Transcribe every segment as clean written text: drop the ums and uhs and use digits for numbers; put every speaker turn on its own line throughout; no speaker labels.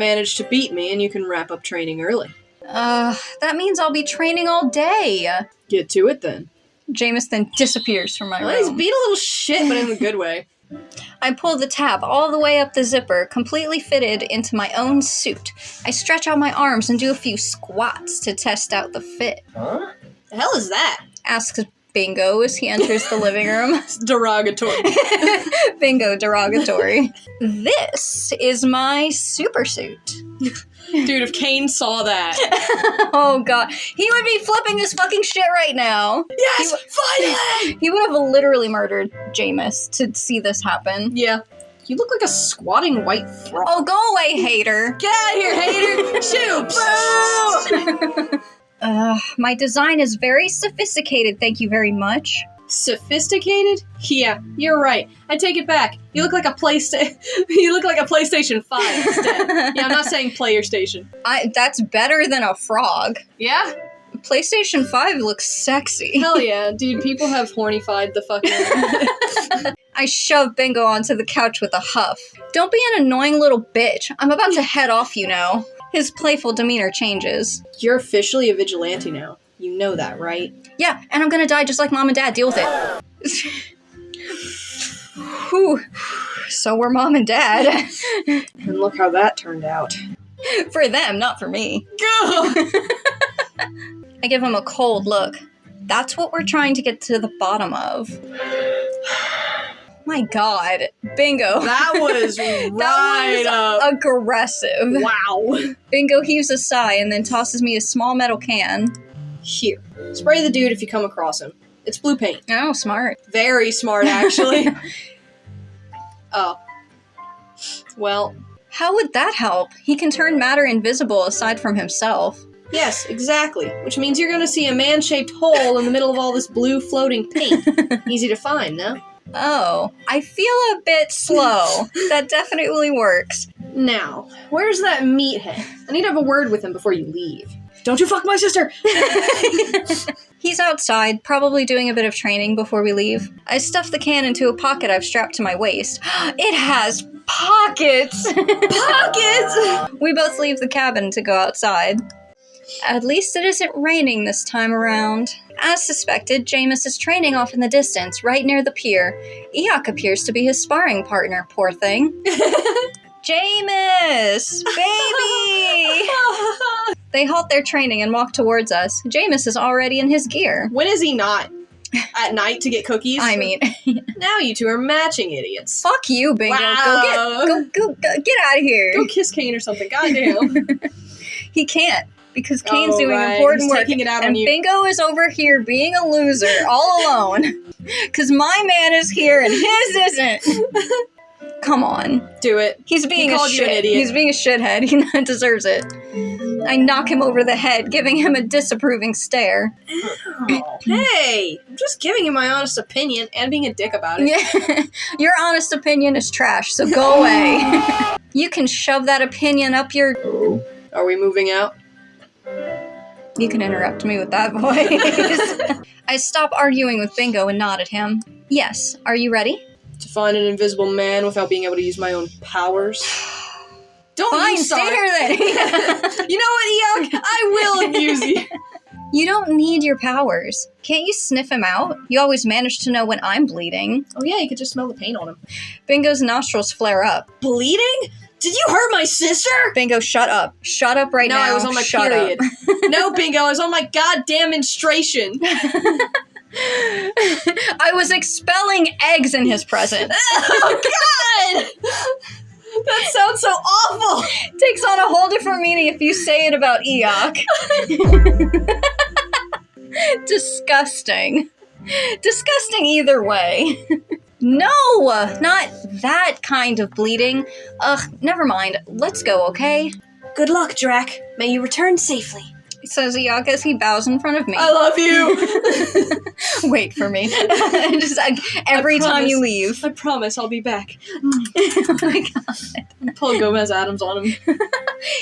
managed to beat me and you can wrap up training early.
That means I'll be training all day.
Get to it then.
Jæmis then disappears from my room.
He's being a little shit, but in a good way.
I pull the tab all the way up the zipper, completely fitted into my own suit. I stretch out my arms and do a few squats to test out the fit.
Huh? The hell is that?
Asks Bingo as he enters the living room.
It's derogatory.
Bingo, derogatory. This is my super suit.
Dude, if Kane saw that.
Oh god. He would be flipping his fucking shit right now.
Yes, finally!
He would have literally murdered Jæmis to see this happen.
Yeah. You look like a squatting white frog.
Oh, go away, hater.
Get out of here, hater! Shoot!
My design is very sophisticated, thank you very much.
Sophisticated? Yeah, you're right. I take it back. You look like a You look like a PlayStation 5 instead. Yeah, I'm not saying player station.
That's better than a frog.
Yeah?
PlayStation 5 looks sexy.
Hell yeah, dude. People have hornified the fucking...
I shove Bingo onto the couch with a huff. Don't be an annoying little bitch. I'm about to head off, you know. His playful demeanor changes.
You're officially a vigilante now. You know that, right?
Yeah, and I'm gonna die just like Mom and Dad. Deal with it. Whew. So were Mom and Dad.
And look how that turned out.
For them, not for me.
Go!
I give him a cold look. That's what we're trying to get to the bottom of. My god. Bingo.
That was right up.
Aggressive.
Wow.
Bingo heaves a sigh and then tosses me a small metal can.
Here. Spray the dude if you come across him. It's blue paint.
Oh, smart.
Very smart, actually. Oh. Well.
How would that help? He can turn matter invisible aside from himself.
Yes, exactly. Which means you're gonna see a man-shaped hole in the middle of all this blue floating paint. Easy to find, no?
Oh, I feel a bit slow. That definitely works.
Now, where's that meathead? I need to have a word with him before you leave. Don't you fuck my sister!
He's outside, probably doing a bit of training before we leave. I stuff the can into a pocket I've strapped to my waist. It has pockets!
Pockets!
We both leave the cabin to go outside. At least it isn't raining this time around. As suspected, Jæmis is training off in the distance, right near the pier. Eok appears to be his sparring partner, poor thing. Jæmis! Baby! They halt their training and walk towards us. Jæmis is already in his gear.
When is he not? At night to get cookies?
I mean...
Now you two are matching idiots.
Fuck you, Bingo.
Wow.
Go, get out of here.
Go kiss Kane or something, goddamn.
He can't, because Kane's doing
right.
important
He's
work.
taking it out on
and
you.
Bingo is over here being a loser, all alone. Because my man is here and his isn't. Come on.
Do it.
He's being
He
a
called you an
shit.
idiot.
He's being a shithead. He deserves it. I knock him over the head, giving him a disapproving stare.
Oh. Hey, I'm just giving you my honest opinion and being a dick about it.
Yeah. Your honest opinion is trash, so go away. You can shove that opinion up your...
Oh. Are we moving out?
You can interrupt me with that voice. I stop arguing with Bingo and nod at him. Yes, are you ready?
To find an invisible man without being able to use my own powers? Don't
Fine,
you
stay
start.
here then.
You know what, Eok? I will use you.
You don't need your powers. Can't you sniff him out? You always manage to know when I'm bleeding.
Oh yeah, you could just smell the paint on him.
Bingo's nostrils flare up.
Bleeding? Did you hurt my sister?
Bingo, shut up. Shut up right now.
No, I was on my
Shut
period.
up.
No, Bingo, I was on my goddamn menstruation.
I was expelling eggs in his presence.
Oh, God! That sounds so awful!
Takes on a whole different meaning if you say it about Eok. Disgusting. Disgusting either way. No! Not that kind of bleeding. Ugh, never mind. Let's go, okay?
Good luck, Drac. May you return safely.
Says Eok as he bows in front of me.
I love you!
Wait for me. Just like, every time you leave.
I promise I'll be back.
Oh my god.
Pull Gomez Adams on him.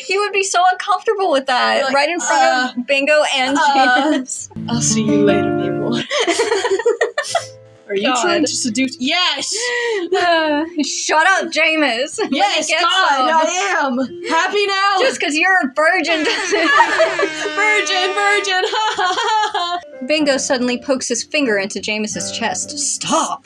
He would be so uncomfortable with that.
Like,
right in front of Bingo and Jæmis.
I'll see you later, mi amor. Are you
God.
trying to seduce? Yes!
Shut up, Jæmis.
Yes, God, I am! Happy now?
Just because you're a virgin doesn't...
Virgin! Ha ha ha ha!
Bingo suddenly pokes his finger into Jæmis's chest. Stop!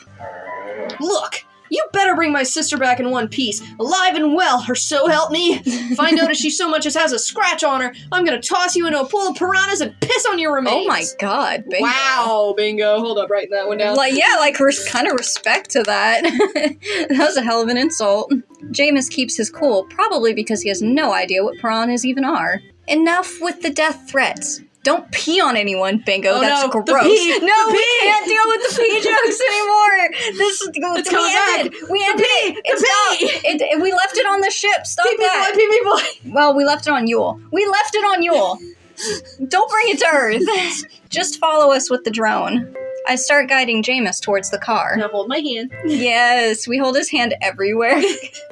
Look! You better bring my sister back in one piece, alive and well, or so help me. If I notice she so much as has a scratch on her, I'm gonna toss you into a pool of piranhas and piss on your remains.
Oh my God, Bingo.
Wow, Bingo. Hold up, writing that one down.
Kind of respect to that. That was a hell of an insult. Jæmis keeps his cool, probably because he has no idea what piranhas even are. Enough with the death threats. Don't pee on anyone, Bingo.
Oh,
That's
no,
gross.
the pee,
No,
the
we
pee.
can't deal with the pee jokes anymore.
It's coming back.
We ended it. We left it on the ship. Stop that.
Pee boy.
Well, we left it on Yule. Don't bring it to Earth. Just follow us with the drone. I start guiding Jæmis towards the car.
Now hold my hand.
Yes, we hold his hand everywhere.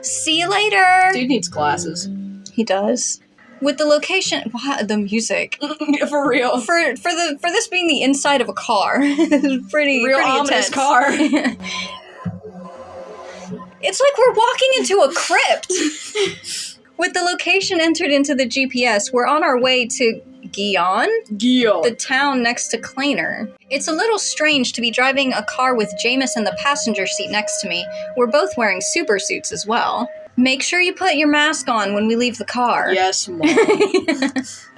See you later.
Dude needs glasses.
He does. With the location, wow, the music
For real.
for this being the inside of a car, it's pretty
Ominous
intense.
car.
It's like we're walking into a crypt. With the location entered into the GPS, we're on our way to Gion, the town next to Kleiner. It's a little strange to be driving a car with Jæmis in the passenger seat next to me. We're both wearing super suits as well. Make sure you put your mask on when we leave the car.
Yes, Mom.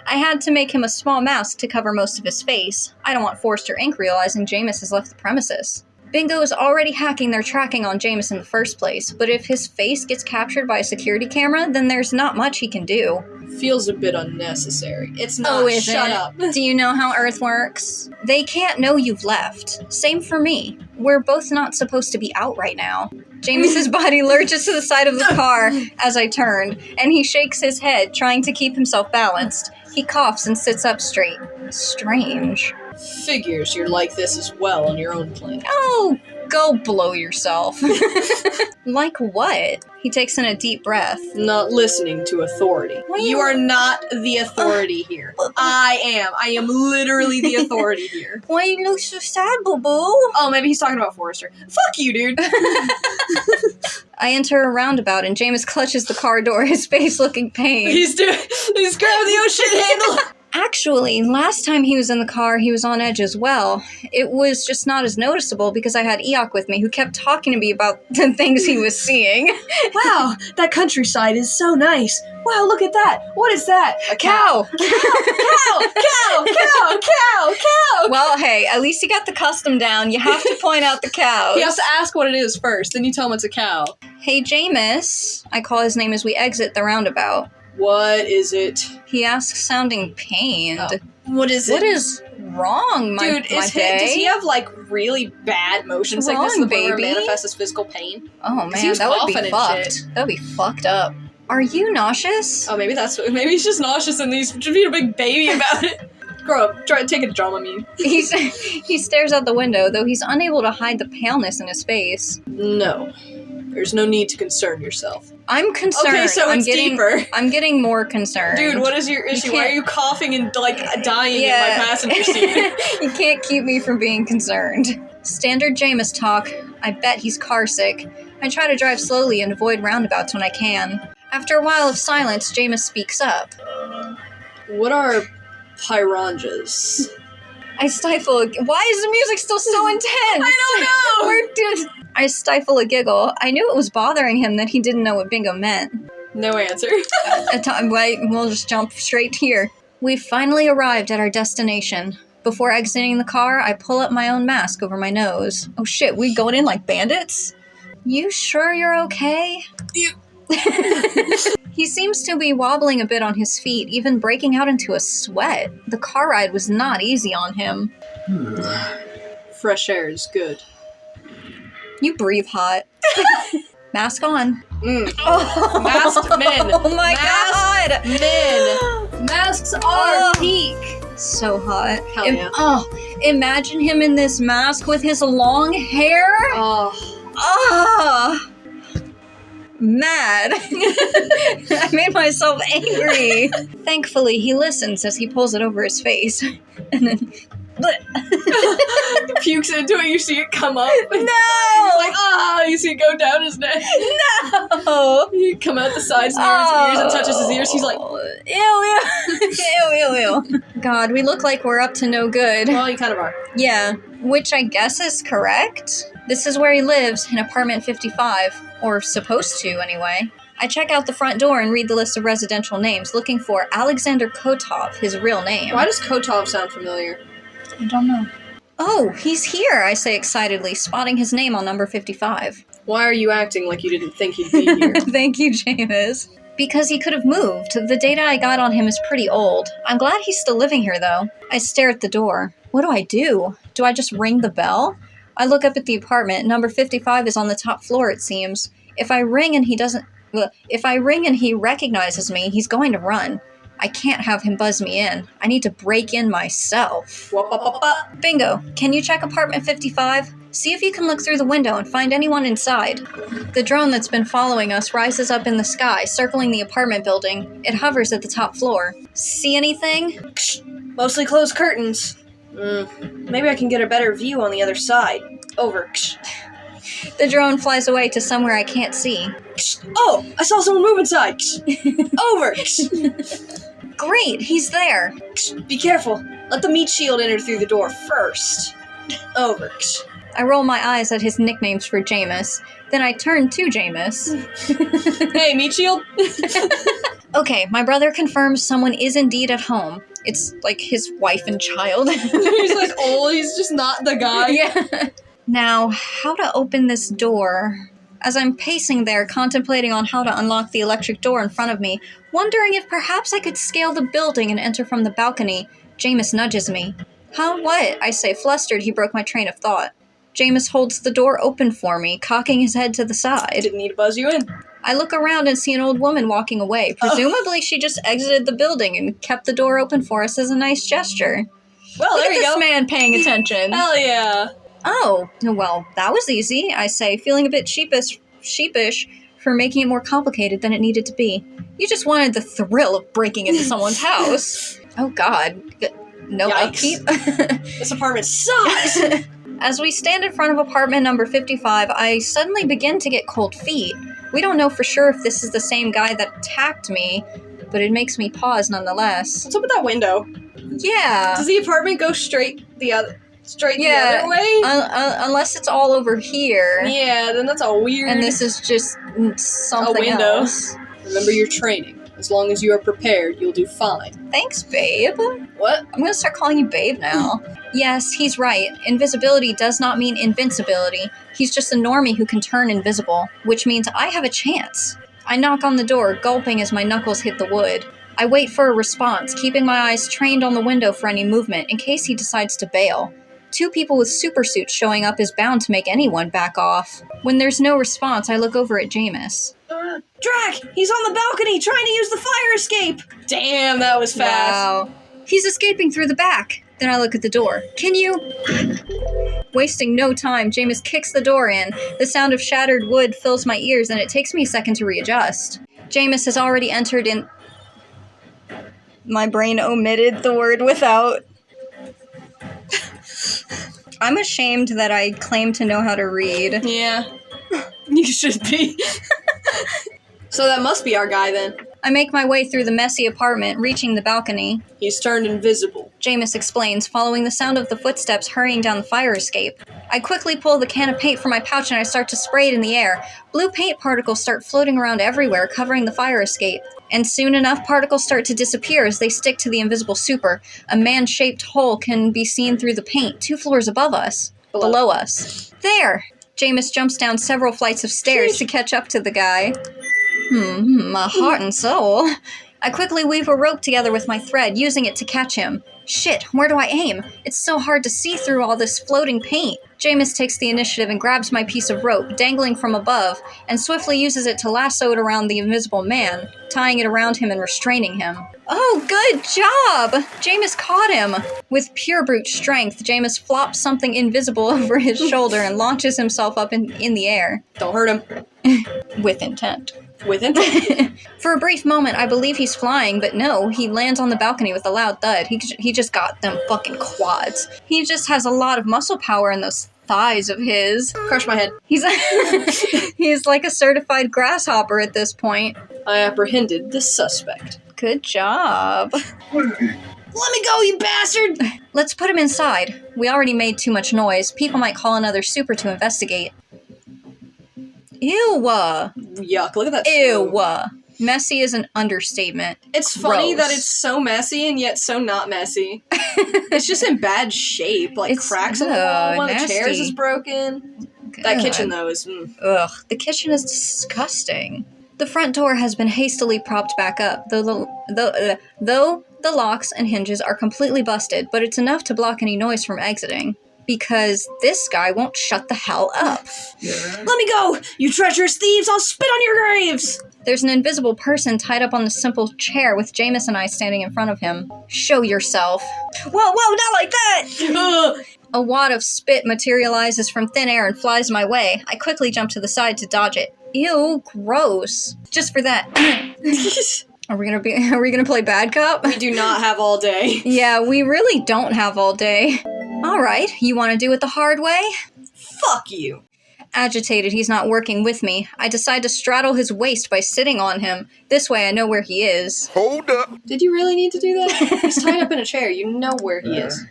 I had to make him a small mask to cover most of his face. I don't want Forrester Inc. realizing Jæmis has left the premises. Bingo is already hacking their tracking on Jæmis in the first place, but if his face gets captured by a security camera, then there's not much he can do.
Feels a bit unnecessary. It's not.
Oh, is
Shut
it?
up.
Do you know how Earth works? They can't know you've left. Same for me. We're both not supposed to be out right now. Jæmis's body lurches to the side of the car as I turned, and he shakes his head, trying to keep himself balanced. He coughs and sits up straight. Strange.
Figures you're like this as well on your own planet.
Oh, go blow yourself. Like what? He takes in a deep breath.
Not listening to authority. You are not the authority here. I am. I am literally the authority here.
Why you look so sad, boo-boo?
Oh, maybe he's talking about Forrester. Fuck you, dude.
I enter a roundabout and Jæmis clutches the car door, his face looking pain.
He's grabbing the ocean handle.
Actually, last time he was in the car, he was on edge as well. It was just not as noticeable because I had Eok with me, who kept talking to me about the things he was seeing.
Wow, that countryside is so nice. Wow, look at that. What is that? A cow. Cow.
Well, hey, at least he got the custom down. You have to point out the cows.
You have to ask what it is first, then you tell him it's a cow.
Hey, Jæmis. I call his name as we exit the roundabout.
What is it?
He asks, sounding pained.
Oh. What is it?
What is wrong, my
Dude,
my day?
does he have, like, really bad motion
What's
sickness
wrong,
to the point where it
baby?
manifests as physical pain?
Oh, man,
he was
that would
coughing
be
and
fucked.
shit.
That would be fucked up. Are you nauseous?
Oh, maybe he's just nauseous and he's just being a big baby about it. Grow up. Take a Dramamine.
He stares out the window, though he's unable to hide the paleness in his face.
No. There's no need to concern yourself.
I'm concerned.
Okay, so it's deeper.
I'm getting more concerned.
Dude, what is your issue? Why are you coughing and, like, dying in my passenger seat?
You can't keep me from being concerned. Standard Jæmis talk. I bet he's car sick. I try to drive slowly and avoid roundabouts when I can. After a while of silence, Jæmis speaks up.
What are piranhas?
I stifle why is the music still so intense?
I don't know!
I stifle a giggle. I knew it was bothering him that he didn't know what bingo meant.
No answer.
Wait, we'll just jump straight here. We've finally arrived at our destination. Before exiting the car, I pull up my own mask over my nose. Oh shit, we going in like bandits? You sure you're okay? He seems to be wobbling a bit on his feet, even breaking out into a sweat. The car ride was not easy on him.
Fresh air is good.
You breathe hot. Mask on.
Oh. Masked men.
Oh my god!
Men. Masks are peak.
So hot.
Hell yeah.
Imagine him in this mask with his long hair. Mad. I made myself angry. Thankfully, he listens as he pulls it over his face. And then
Pukes into it, you see it come up.
No!
He's like, you see it go down his neck.
No!
You come out the sides near his ears and touches his ears. He's like,
ew. Ew. God, we look like we're up to no good.
well, you kind of are.
Yeah, which I guess is correct. This is where he lives, in apartment 55. Or supposed to, anyway. I check out the front door and read the list of residential names, looking for Alexander Kotov, his real name.
Why does Kotov sound familiar?
I don't know. Oh, he's here, I say excitedly, spotting his name on number 55.
Why are you acting like you didn't think he'd be here?
Thank you, Jæmis. Because he could have moved. The data I got on him is pretty old. I'm glad he's still living here, though. I stare at the door. What do? Do I just ring the bell? I look up at the apartment. Number 55 is on the top floor, it seems. If I ring and he recognizes me, he's going to run. I can't have him buzz me in. I need to break in myself. Bingo. Can you check apartment 55? See if you can look through the window and find anyone inside. The drone that's been following us rises up in the sky, circling the apartment building. It hovers at the top floor. See anything?
Mostly closed curtains. Maybe I can get a better view on the other side. Over.
The drone flies away to somewhere I can't see.
Oh, I saw someone move inside. Over.
Great, he's there.
Be careful. Let the meat shield enter through the door first. Over.
I roll my eyes at his nicknames for Jæmis. Then I turn to Jæmis.
Hey, meat shield.
Okay, my brother confirms someone is indeed at home. It's like his wife and child.
He's like old, he's just not the guy.
Yeah. Now, how to open this door? As I'm pacing there, contemplating on how to unlock the electric door in front of me, wondering if perhaps I could scale the building and enter from the balcony, Jæmis nudges me. Huh, what? I say, flustered. He broke my train of thought. Jæmis holds the door open for me, cocking his head to the side.
Didn't need to buzz you in.
I look around and see an old woman walking away. Presumably she just exited the building and kept the door open for us as a nice gesture.
Well,
Look
there
at
you
this
go.
man paying attention.
Hell yeah.
Oh, well, that was easy, I say, feeling a bit sheepish for making it more complicated than it needed to be. You just wanted the thrill of breaking into someone's house. Oh God. No
Yikes.
upkeep?
This apartment sucks.
As we stand in front of apartment number 55, I suddenly begin to get cold feet. We don't know for sure if this is the same guy that attacked me, but it makes me pause nonetheless.
What's up with that window?
Yeah.
Does the apartment go straight the other way?
Unless it's all over here.
Yeah, then that's a weird...
And this is just something
a window.
else.
Remember your training. As long as you are prepared, you'll do fine.
Thanks, babe.
What?
I'm gonna start calling you babe now. Yes, he's right. Invisibility does not mean invincibility. He's just a normie who can turn invisible, which means I have a chance. I knock on the door, gulping as my knuckles hit the wood. I wait for a response, keeping my eyes trained on the window for any movement in case he decides to bail. 2 people with supersuits showing up is bound to make anyone back off. When there's no response, I look over at Jæmis.
Drac! He's on the balcony trying to use the fire escape! Damn, that was fast.
Wow. He's escaping through the back. Then I look at the door. Can you... Wasting no time, Jæmis kicks the door in. The sound of shattered wood fills my ears, and it takes me a second to readjust. Jæmis has already entered in... My brain omitted the word without. I'm ashamed that I claim to know how to read.
Yeah. You should be. So that must be our guy then.
I make my way through the messy apartment, reaching the balcony.
He's turned invisible.
Jæmis explains, following the sound of the footsteps hurrying down the fire escape. I quickly pull the can of paint from my pouch and I start to spray it in the air. Blue paint particles start floating around everywhere, covering the fire escape. And soon enough, particles start to disappear as they stick to the invisible super. A man-shaped hole can be seen through the paint, 2 floors above us. Below us. There! Jæmis jumps down several flights of stairs to catch up to the guy. My heart and soul. I quickly weave a rope together with my thread, using it to catch him. Shit, where do I aim? It's so hard to see through all this floating paint. Jæmis takes the initiative and grabs my piece of rope, dangling from above, and swiftly uses it to lasso it around the invisible man, tying it around him and restraining him. Oh, good job! Jæmis caught him! With pure brute strength, Jæmis flops something invisible over his shoulder and launches himself up in the air.
Don't hurt him.
With intent.
With intent.
For a brief moment, I believe he's flying, but no, he lands on the balcony with a loud thud. He just got them fucking quads. He just has a lot of muscle power in those thighs of his.
Crush my head.
He's like a certified grasshopper at this point.
I apprehended the suspect.
Good job.
Let me go, you bastard!
Let's put him inside. We already made too much noise. People might call another super to investigate. Ew.
Yuck, look at that.
Ew. Messy is an understatement.
It's funny
Gross.
that it's so messy and yet so not messy. It's just in bad shape, like
It's-
cracks in the wall, one of the
nasty.
chairs is broken. That kitchen, though, is...
Ugh, the kitchen is disgusting. The front door has been hastily propped back up, though the locks and hinges are completely busted, but it's enough to block any noise from exiting. Because this guy won't shut the hell up.
Let me go! You treacherous thieves! I'll spit on your graves!
There's an invisible person tied up on the simple chair with Jæmis and I standing in front of him. Show yourself. Whoa, not like that! A wad of spit materializes from thin air and flies my way. I quickly jump to the side to dodge it. Ew, gross. Just for that. Are we gonna play bad cop?
We do not have all day.
Yeah, we really don't have all day. Alright, you wanna do it the hard way?
Fuck you.
Agitated he's not working with me, I decide to straddle his waist by sitting on him. This way I know where he is.
Hold up.
Did you really need to do that? He's tied up in a chair. You know where he is.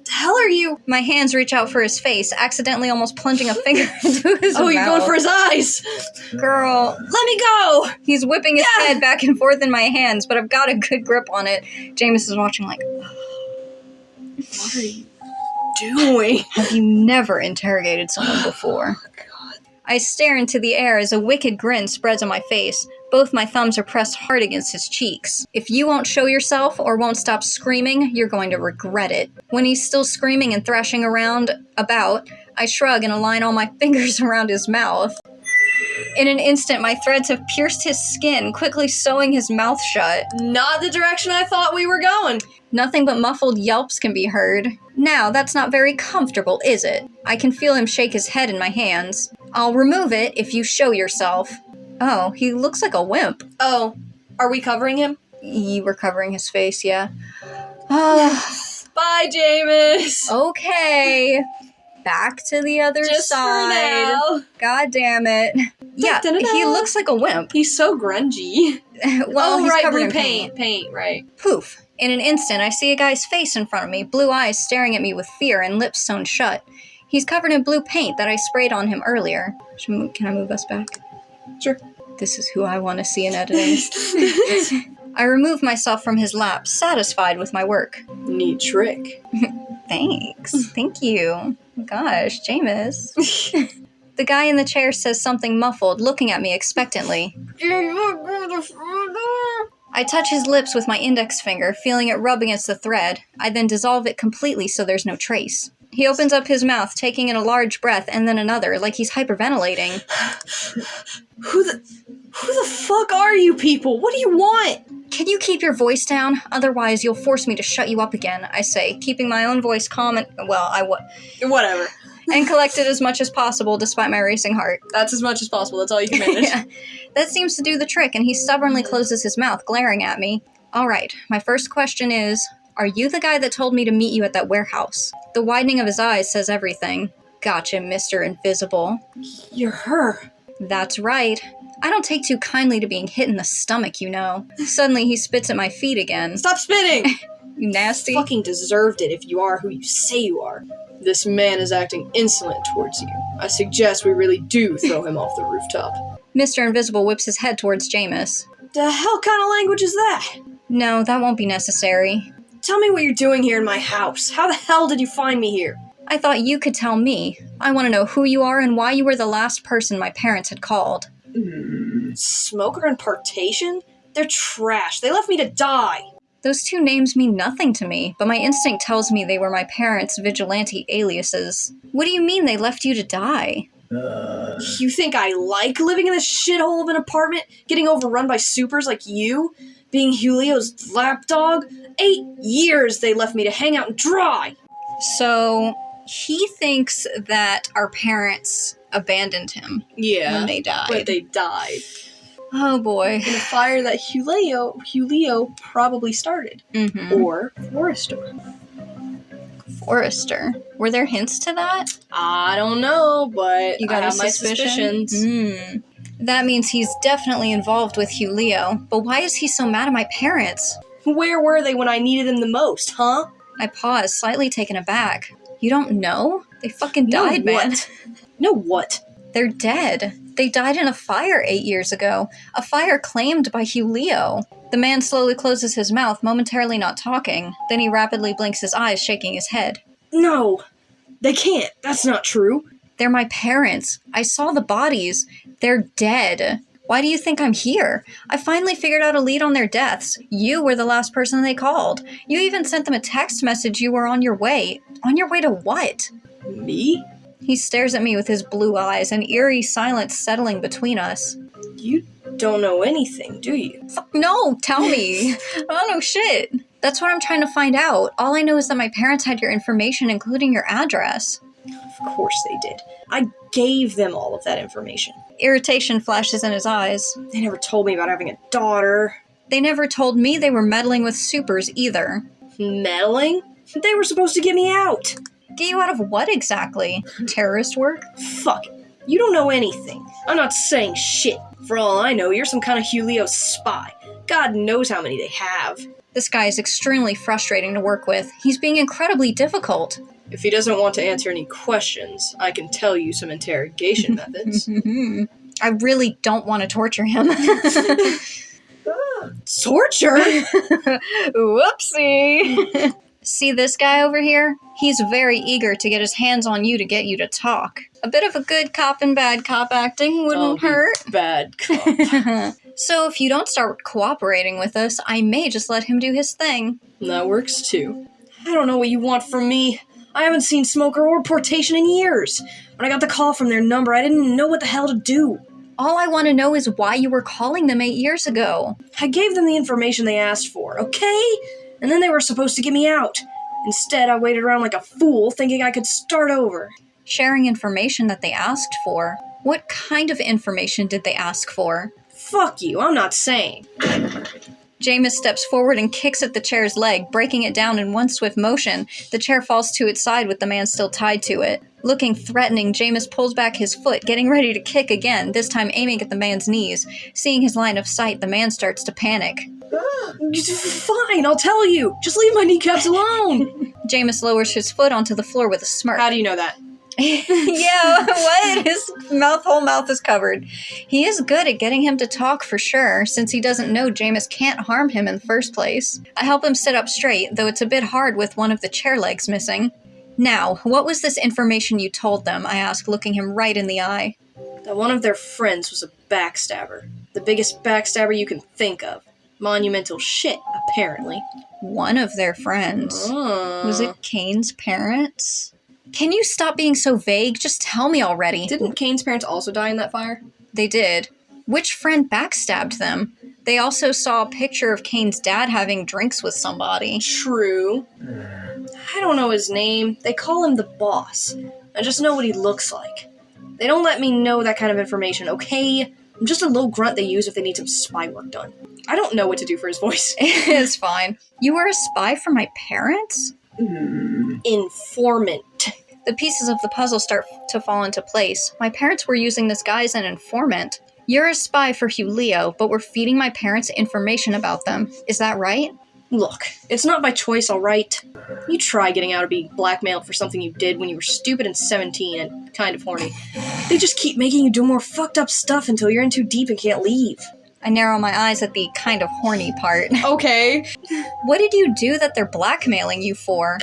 The hell are you?
My hands reach out for his face, accidentally almost plunging a finger into his mouth.
Oh, you're going for his eyes.
Girl.
Let me go.
He's whipping his head back and forth in my hands, but I've got a good grip on it. Jæmis is watching like,
What are you doing?
have you never interrogated someone before?
Oh, God.
I stare into the air as a wicked grin spreads on my face. Both my thumbs are pressed hard against his cheeks. If you won't show yourself or won't stop screaming, you're going to regret it. When he's still screaming and thrashing about, I shrug and align all my fingers around his mouth. In an instant, my threads have pierced his skin, quickly sewing his mouth shut.
Not the direction I thought we were going.
Nothing but muffled yelps can be heard. Now, that's not very comfortable, is it? I can feel him shake his head in my hands. I'll remove it if you show yourself. Oh, he looks like a wimp.
Oh, are we covering him?
You were covering his face, yeah. Oh,
Bye, Jæmis.
okay. Back to the other
Just
side.
for now.
God damn it. Yeah,
Da-da-da-da.
he looks like a wimp.
He's so grungy.
Well, he's
right,
covered
blue
in
paint. Paint, right.
Poof. In an instant, I see a guy's face in front of me, blue eyes staring at me with fear and lips sewn shut. He's covered in blue paint that I sprayed on him earlier. Can I move us back?
Sure.
This is who I want to see in editing. I remove myself from his lap, satisfied with my work.
Neat trick.
Thanks. Thank you. Gosh, Jæmis. The guy in the chair says something muffled, looking at me expectantly. I touch his lips with my index finger, feeling it rub against the thread. I then dissolve it completely so there's no trace. He opens up his mouth, taking in a large breath and then another, like he's hyperventilating.
Who the fuck are you people? What do you want?
Can you keep your voice down? Otherwise, you'll force me to shut you up again, I say, keeping my own voice calm and,
Whatever.
and collected as much as possible despite my racing heart.
That's as much as possible. That's all you can manage.
Yeah, that seems to do the trick, and he stubbornly closes his mouth, glaring at me. All right, my first question is, are you the guy that told me to meet you at that warehouse? The widening of his eyes says everything. Gotcha, Mr. Invisible.
You're her.
That's right. I don't take too kindly to being hit in the stomach, you know. Suddenly, he spits at my feet again.
Stop spitting!
You nasty.
Fucking deserved it if you are who you say you are. This man is acting insolent towards you. I suggest we really do throw him off the rooftop.
Mr. Invisible whips his head towards Jæmis.
The hell kind of language is that?
No, that won't be necessary.
Tell me what you're doing here in my house. How the hell did you find me here?
I thought you could tell me. I want to know who you are and why you were the last person my parents had called.
Smoker and Partation? They're trash. They left me to die.
Those two names mean nothing to me, but my instinct tells me they were my parents' vigilante aliases. What do you mean they left you to die?
You think I like living in this shithole of an apartment? Getting overrun by supers like you? Being Julio's lapdog? 8 years they left me to hang out and dry!
So, he thinks that our parents abandoned him when they died.
But they died.
Oh boy.
In a fire that Julio probably started.
Mm-hmm.
Or Forrester.
Forrester. Were there hints to that?
I don't know, but
You got
I
a
have my
suspicion?
suspicions.
That means he's definitely involved with Julio. But why is he so mad at my parents?
Where were they when I needed them the most, huh?
I paused, slightly taken aback. You don't know? They fucking died,
Know
man.
what? Know what?
They're dead. They died in a fire 8 years ago. A fire claimed by Julio. The man slowly closes his mouth, momentarily not talking. Then he rapidly blinks his eyes, shaking his head.
No, they can't. That's not true.
They're my parents. I saw the bodies. They're dead. Why do you think I'm here? I finally figured out a lead on their deaths. You were the last person they called. You even sent them a text message you were on your way. On your way to what?
Me?
He stares at me with his blue eyes, an eerie silence settling between us.
You don't know anything, do you?
No, tell me. I don't know shit. That's what I'm trying to find out. All I know is that my parents had your information, including your address.
Of course they did. I gave them all of that information.
Irritation flashes in his eyes.
They never told me about having a daughter.
They never told me they were meddling with supers either.
Meddling? They were supposed to get me out.
Get you out of what exactly? Terrorist work?
Fuck it. You don't know anything. I'm not saying shit. For all I know, you're some kind of Julio spy. God knows how many they have.
This guy is extremely frustrating to work with. He's being incredibly difficult.
If he doesn't want to answer any questions, I can tell you some interrogation methods.
I really don't want to torture him.
Torture?
Whoopsie! See this guy over here? He's very eager to get his hands on you to get you to talk. A bit of a good cop and bad cop acting wouldn't hurt.
Bad cop.
So if you don't start cooperating with us, I may just let him do his thing.
That works too. I don't know what you want from me. I haven't seen Smoker or Portation in years. When I got the call from their number, I didn't know what the hell to do.
All I want to know is why you were calling them 8 years ago.
I gave them the information they asked for, okay? And then they were supposed to get me out. Instead, I waited around like a fool, thinking I could start over.
Sharing information that they asked for? What kind of information did they ask for?
Fuck you, I'm not saying.
Jæmis steps forward and kicks at the chair's leg, breaking it down in one swift motion. The chair falls to its side with the man still tied to it. Looking threatening, Jæmis pulls back his foot, getting ready to kick again, this time aiming at the man's knees. Seeing his line of sight, the man starts to panic.
Fine, I'll tell you. Just leave my kneecaps alone.
Jæmis lowers his foot onto the floor with a smirk.
How do you know that?
Yeah, what? His whole mouth is covered. He is good at getting him to talk for sure, since he doesn't know Jæmis can't harm him in the first place. I help him sit up straight, though it's a bit hard with one of the chair legs missing. Now, what was this information you told them? I ask, looking him right in the eye.
That one of their friends was a backstabber. The biggest backstabber you can think of. Monumental shit, apparently.
One of their friends. Was it Kane's parents? Can you stop being so vague? Just tell me already.
Didn't Kane's parents also die in that fire?
They did. Which friend backstabbed them? They also saw a picture of Kane's dad having drinks with somebody.
True. I don't know his name. They call him the boss. I just know what he looks like. They don't let me know that kind of information, okay? I'm just a low grunt they use if they need some spy work done. I don't know what to do for his voice.
It's fine. You were a spy for my parents?
Informant.
The pieces of the puzzle start to fall into place. My parents were using this guy as an informant. You're a spy for Julio, but we're feeding my parents information about them. Is that right?
Look, it's not by choice, alright? You try getting out of being blackmailed for something you did when you were stupid and 17 and kind of horny. They just keep making you do more fucked up stuff until you're in too deep and can't leave.
I narrow my eyes at the kind of horny part.
Okay.
What did you do that they're blackmailing you for?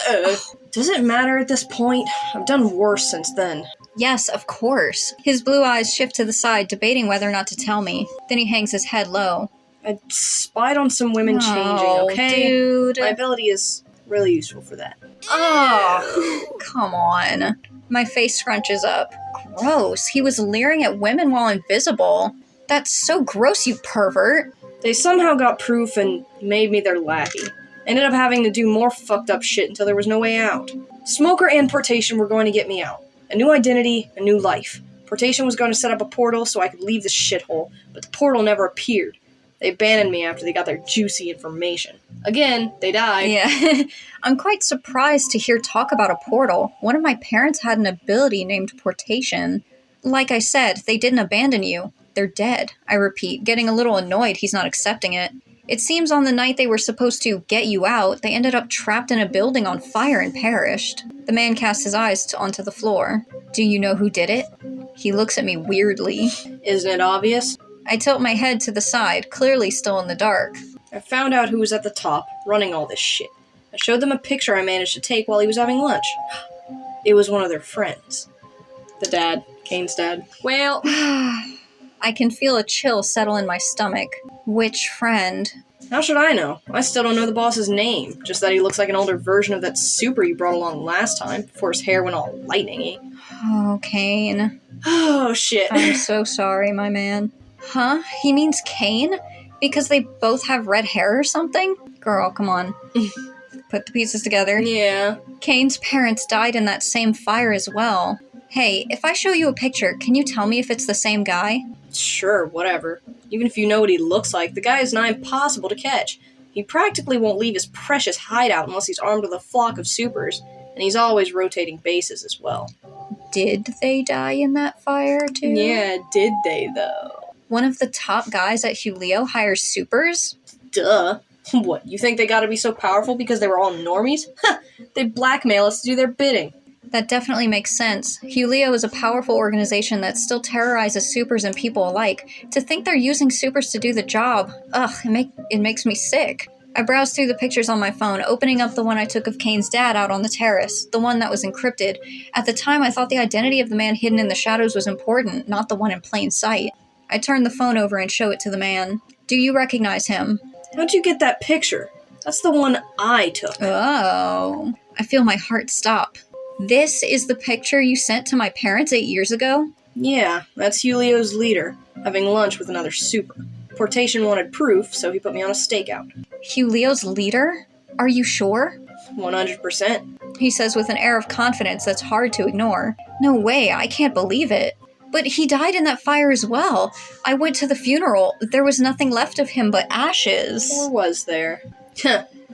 Does it matter at this point? I've done worse since then.
Yes, of course. His blue eyes shift to the side, debating whether or not to tell me. Then he hangs his head low.
I spied on some women changing, okay?
Dude.
My ability is really useful for that.
Oh, come on. My face scrunches up. Gross. He was leering at women while invisible. That's so gross, you pervert.
They somehow got proof and made me their lackey. Ended up having to do more fucked up shit until there was no way out. Smoker and Portation were going to get me out. A new identity, a new life. Portation was going to set up a portal so I could leave the shithole, but the portal never appeared. They abandoned me after they got their juicy information. Again, they died.
Yeah, I'm quite surprised to hear talk about a portal. One of my parents had an ability named Portation. Like I said, they didn't abandon you. They're dead, I repeat, getting a little annoyed he's not accepting it. It seems on the night they were supposed to get you out, they ended up trapped in a building on fire and perished. The man cast his eyes onto the floor. Do you know who did it? He looks at me weirdly.
Isn't it obvious?
I tilt my head to the side, clearly still in the dark.
I found out who was at the top, running all this shit. I showed them a picture I managed to take while he was having lunch. It was one of their friends. The dad. Kane's dad. Well...
I can feel a chill settle in my stomach. Which friend?
How should I know? I still don't know the boss's name. Just that he looks like an older version of that super you brought along last time, before his hair went all lightning-y.
Oh, Kane.
Oh, shit.
I'm so sorry, my man. Huh? He means Kane? Because they both have red hair or something? Girl, come on. Put the pieces together.
Yeah.
Kane's parents died in that same fire as well. Hey, if I show you a picture, can you tell me if it's the same guy?
Sure, whatever. Even if you know what he looks like, the guy is nigh impossible to catch. He practically won't leave his precious hideout unless he's armed with a flock of supers, and he's always rotating bases as well.
Did they die in that fire, too?
Yeah, did they, though?
One of the top guys at Julio hires supers?
Duh. What, you think they gotta be so powerful because they were all normies? Ha! They blackmail us to do their bidding.
That definitely makes sense. Julio is a powerful organization that still terrorizes supers and people alike. To think they're using supers to do the job, it makes me sick. I browsed through the pictures on my phone, opening up the one I took of Kane's dad out on the terrace, the one that was encrypted. At the time, I thought the identity of the man hidden in the shadows was important, not the one in plain sight. I turned the phone over and show it to the man. Do you recognize him?
How'd you get that picture? That's the one I took.
Oh. I feel my heart stop. This is the picture you sent to my parents 8 years ago?
Yeah, that's Julio's leader, having lunch with another super. Portation wanted proof, so he put me on a stakeout.
Julio's leader? Are you sure?
100%.
He says with an air of confidence that's hard to ignore. No way, I can't believe it. But he died in that fire as well. I went to the funeral. There was nothing left of him but ashes.
Or was there?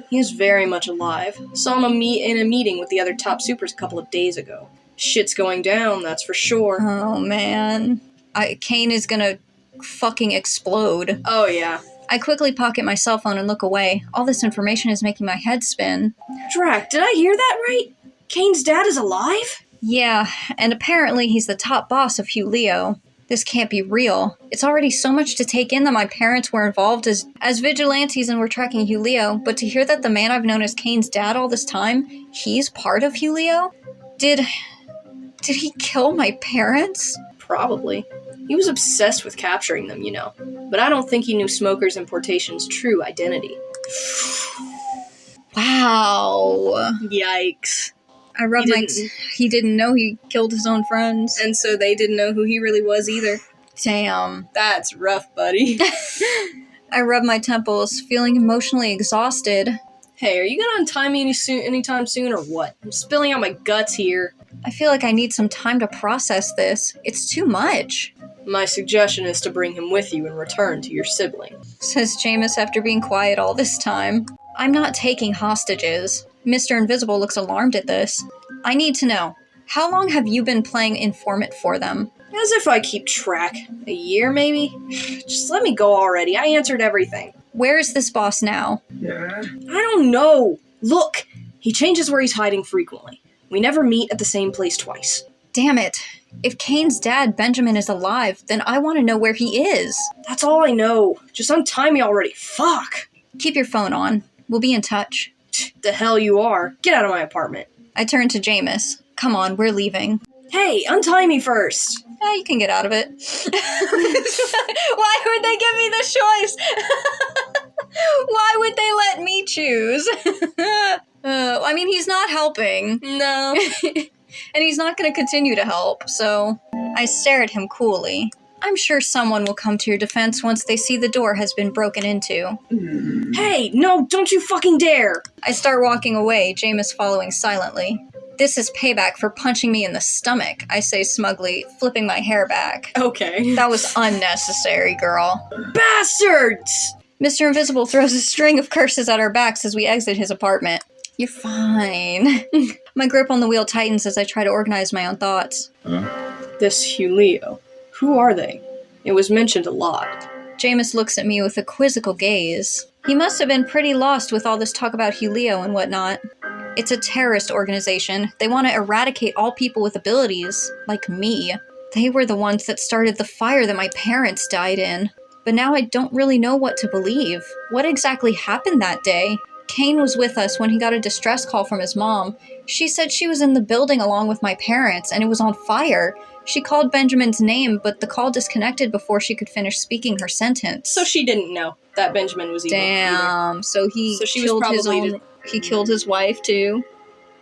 He is very much alive. Saw him in a meeting with the other top supers a couple of days ago. Shit's going down, that's for sure.
Oh, man. Kane is gonna fucking explode.
Oh, yeah.
I quickly pocket my cell phone and look away. All this information is making my head spin.
Drac, did I hear that right? Kane's dad is alive?
Yeah, and apparently he's the top boss of Julio. This can't be real. It's already so much to take in that my parents were involved as vigilantes and were tracking Julio, but to hear that the man I've known as Kane's dad all this time, he's part of Julio? Did he kill my parents?
Probably. He was obsessed with capturing them, you know. But I don't think he knew Smoker's and Portation's true identity.
Wow.
Yikes.
I rubbed He didn't know he killed his own friends.
And so they didn't know who he really was either.
Damn.
That's rough, buddy.
I rubbed my temples, feeling emotionally exhausted.
Hey, are you gonna untie me anytime soon or what? I'm spilling out my guts here.
I feel like I need some time to process this. It's too much.
My suggestion is to bring him with you and return to your sibling.
Says Jæmis after being quiet all this time. I'm not taking hostages. Mr. Invisible looks alarmed at this. I need to know, how long have you been playing informant for them?
As if I keep track. A year, maybe? Just let me go already. I answered everything.
Where is this boss now?
I don't know. Look, he changes where he's hiding frequently. We never meet at the same place twice.
Damn it. If Kane's dad, Benjamin, is alive, then I want to know where he is.
That's all I know. Just untie me already. Fuck.
Keep your phone on. We'll be in touch.
The hell you are. Get out of my apartment.
I turn to Jæmis. Come on, we're leaving.
Hey, untie me first.
You can get out of it. Why would they give me the choice? Why would they let me choose? I mean, he's not helping.
No.
And he's not going to continue to help, so I stare at him coolly. I'm sure someone will come to your defense once they see the door has been broken into.
Hey, no, don't you fucking dare!
I start walking away, Jæmis following silently. This is payback for punching me in the stomach, I say smugly, flipping my hair back.
Okay.
That was unnecessary, girl.
Bastards!
Mr. Invisible throws a string of curses at our backs as we exit his apartment. You're fine. My grip on the wheel tightens as I try to organize my own thoughts.
This Julio. Who are they? It was mentioned a lot.
Jæmis looks at me with a quizzical gaze. He must have been pretty lost with all this talk about Julio and whatnot. It's a terrorist organization. They want to eradicate all people with abilities, like me. They were the ones that started the fire that my parents died in. But now I don't really know what to believe. What exactly happened that day? Kane was with us when he got a distress call from his mom. She said she was in the building along with my parents, and it was on fire. She called Benjamin's name, but the call disconnected before she could finish speaking her sentence.
So she didn't know that Benjamin was evil.
Damn. So he
So she was
killed his
probably
own... He killed his wife, too?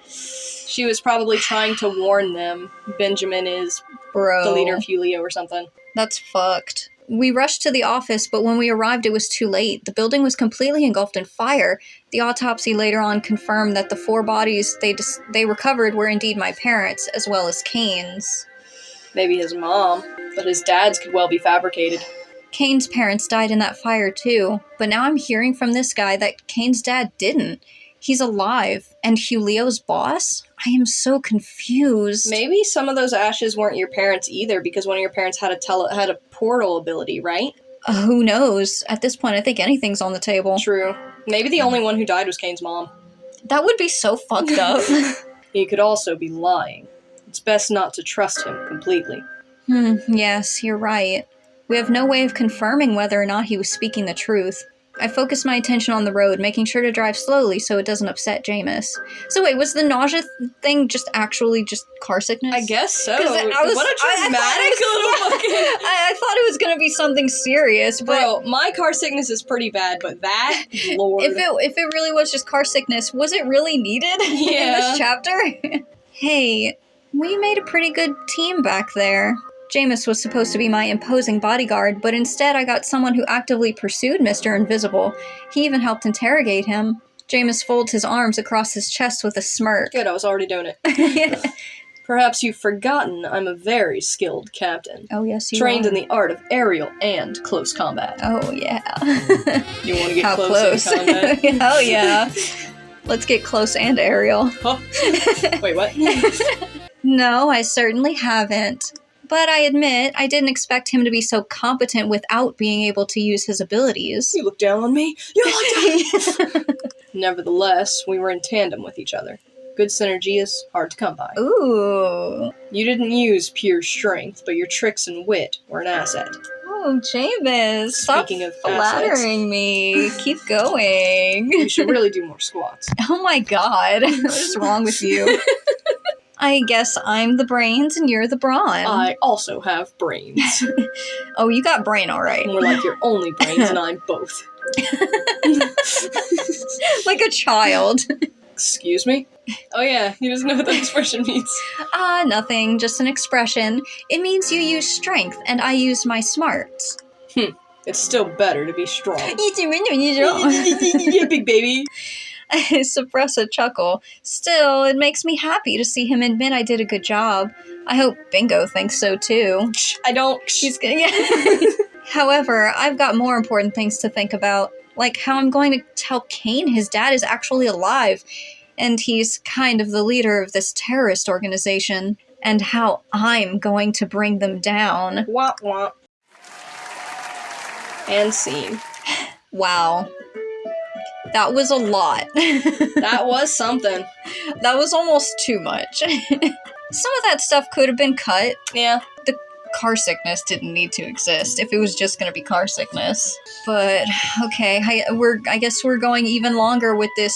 She was probably trying to warn them Benjamin is
Bro.
the leader of Julio or something.
That's fucked. We rushed to the office, but when we arrived, it was too late. The building was completely engulfed in fire. The autopsy later on confirmed that the 4 bodies they recovered were indeed my parents, as well as Kane's.
Maybe his mom, but his dad's could well be fabricated.
Kane's parents died in that fire too, but now I'm hearing from this guy that Kane's dad didn't. He's alive, and Julio's boss? I am so confused.
Maybe some of those ashes weren't your parents either, because one of your parents had a portal ability, right?
Who knows? At this point, I think anything's on the table.
True. Maybe the only one who died was Kane's mom.
That would be so fucked up.
He could also be lying. It's best not to trust him completely.
Yes, you're right. We have no way of confirming whether or not he was speaking the truth. I focus my attention on the road, making sure to drive slowly so it doesn't upset Jæmis. So wait, was the nausea thing just car sickness?
I guess so.
What a
dramatic little fucking...
I thought it was gonna be something serious, but...
Bro, my car sickness is pretty bad, but that, Lord.
If it really was just car sickness, was it really needed in this chapter? Hey, we made a pretty good team back there. Jæmis was supposed to be my imposing bodyguard, but instead I got someone who actively pursued Mr. Invisible. He even helped interrogate him. Jæmis folds his arms across his chest with a smirk.
Good, I was already doing it. Perhaps you've forgotten I'm a very skilled captain.
Oh, yes, you
Trained
are.
in the art of aerial and close combat.
Oh, yeah.
You want to get
How
close in combat?
Hell yeah. Let's get close and aerial.
Huh? Wait, what?
No, I certainly haven't. But I admit, I didn't expect him to be so competent without being able to use his abilities.
You look down on me? You look down! Nevertheless, we were in tandem with each other. Good synergy is hard to come by.
Ooh.
You didn't use pure strength, but your tricks and wit were an asset.
Oh, Jæmis, stop
Speaking of
flattering me. Keep going.
You should really do more squats.
Oh my god. What is wrong with you? I guess I'm the brains and you're the brawn.
I also have brains.
Oh, you got brain alright.
More like your only brains and I'm both.
Like a child.
Excuse me? Oh yeah, he doesn't know what that expression means.
Nothing, just an expression. It means you use strength, and I use my smarts.
It's still better to be strong.
I
Yeah, big baby.
suppress a chuckle. Still, it makes me happy to see him admit I did a good job. I hope Bingo thinks so too.
I don't.
She's gonna. However, I've got more important things to think about, like how I'm going to tell Kane his dad is actually alive, and he's kind of the leader of this terrorist organization, and how I'm going to bring them down.
Womp womp. And scene.
Wow. That was a lot.
That was something.
That was almost too much. Some of that stuff could have been cut.
Yeah.
The car sickness didn't need to exist if it was just going to be car sickness. But, okay, I guess we're going even longer with this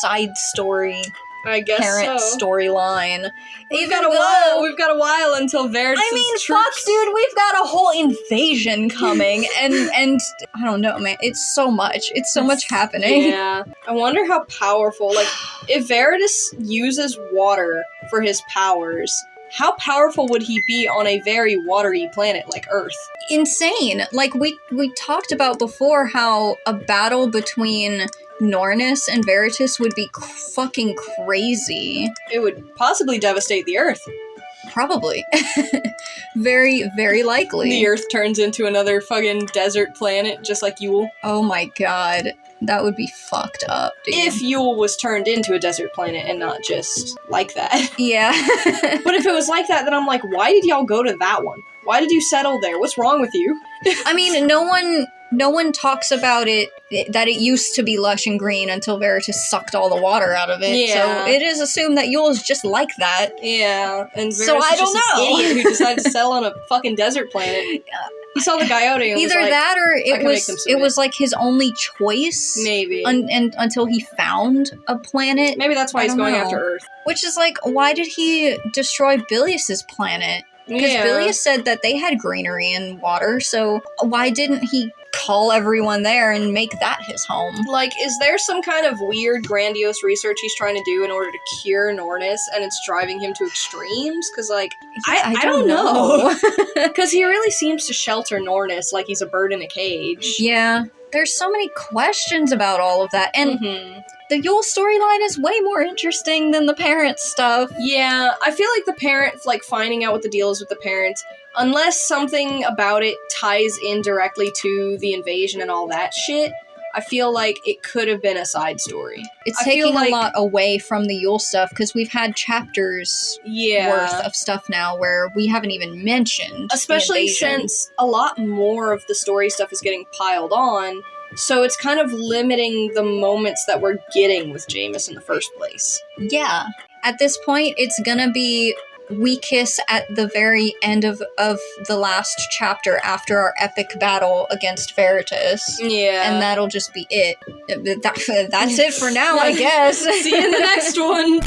side story,
I guess
parent
so.
storyline.
We've got a while until Verdus'
fuck,
troops...
dude, we've got a whole invasion coming, and I don't know, man, it's so much. It's so much happening.
Yeah. I wonder how powerful, like, if Verdus uses water for his powers, how powerful would he be on a very watery planet like Earth?
Insane. Like, we talked about before how a battle between Nornis and Veritas would be fucking crazy.
It would possibly devastate the Earth.
Probably. Very, very likely.
The Earth turns into another fucking desert planet, just like Yule.
Oh my god. That would be fucked up, dude.
If Yule was turned into a desert planet and not just like that.
Yeah.
But if it was like that, then I'm like, why did y'all go to that one? Why did you settle there? What's wrong with you?
I mean, no one talks about it, that it used to be lush and green until Veritas sucked all the water out of it.
Yeah.
So it is assumed that Yule's just like that.
Yeah. And Veritas
So I
is
don't
just
know.
an idiot who decided to settle on a fucking desert planet. He saw the coyote and
Either
was like,
that or
I can make them
it was like his only choice.
maybe.
And until he found a planet.
Maybe that's why he's
I don't
going
know.
after Earth.
Which is like, why did he destroy Bilius's planet? Because Bilius said that they had greenery and water, so why didn't he call everyone there and make that his home?
Like, is there some kind of weird, grandiose research he's trying to do in order to cure Nornis, and it's driving him to extremes? Because, like, I don't know. Because he really seems to shelter Nornis like he's a bird in a cage.
Yeah. There's so many questions about all of that, and the Yule storyline is way more interesting than the parent stuff.
Yeah, I feel like the parent, like, finding out what the deal is with the parents, unless something about it ties in directly to the invasion and all that shit, I feel like it could have been a side story.
It's
I
taking
feel like-
a lot away from the Yule stuff, because we've had chapters worth of stuff now where we haven't even mentioned
Especially
the invasion.
since a lot more of the story stuff is getting piled on, so it's kind of limiting the moments that we're getting with Jæmis in the first place.
Yeah. At this point, it's gonna be we kiss at the very end of the last chapter after our epic battle against Veritas.
Yeah.
And that'll just be it. That's it for now, I guess.
See you in the next one!